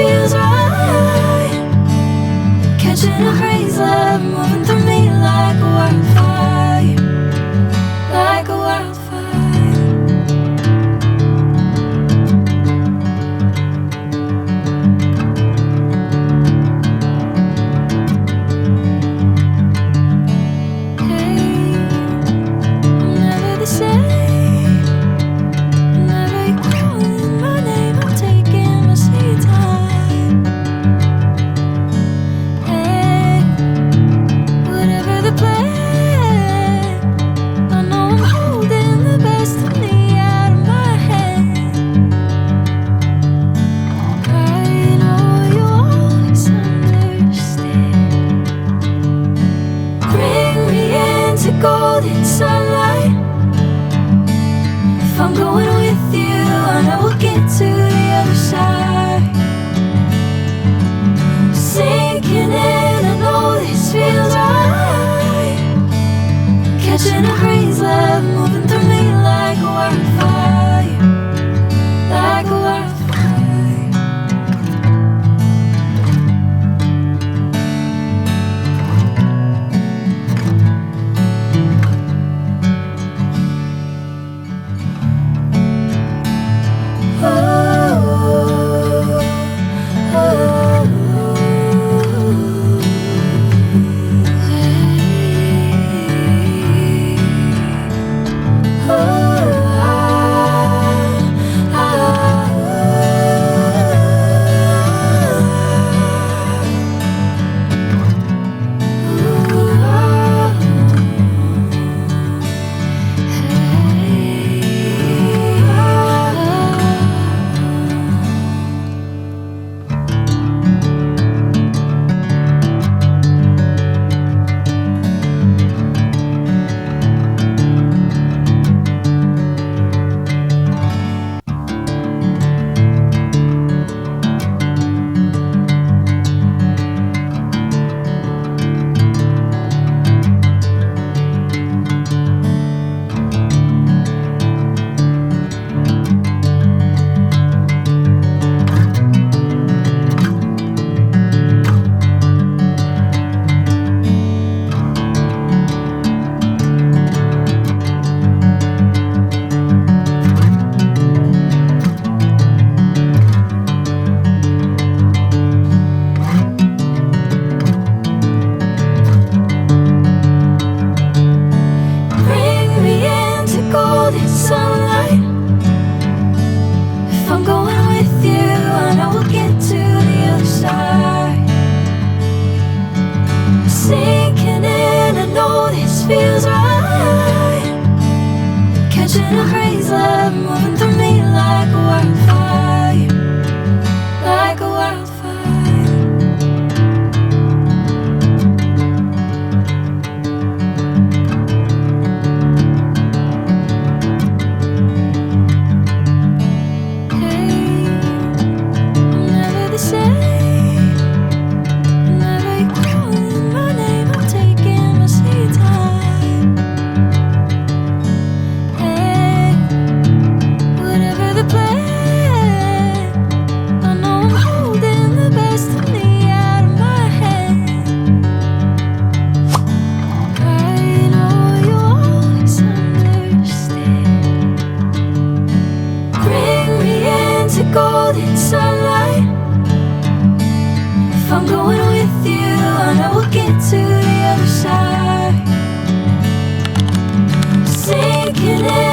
feels right. Catching a crazy love moving through me like a wildfire, like a wildfire. Golden sunlight. If I'm going with you, I know we'll get to the other side. Sinking in, I know this feels right. Catching a crazy love moving through me like a wildfire, like a wildfire. Feels right. Catching a crazy love moving through me like a wildfire, like a wildfire. Hey, I'm never the same. Whenever you're calling my name, I'm taking my sweet time. Golden sunlight. If I'm going with you, I know we'll get to the other side. Sinking in.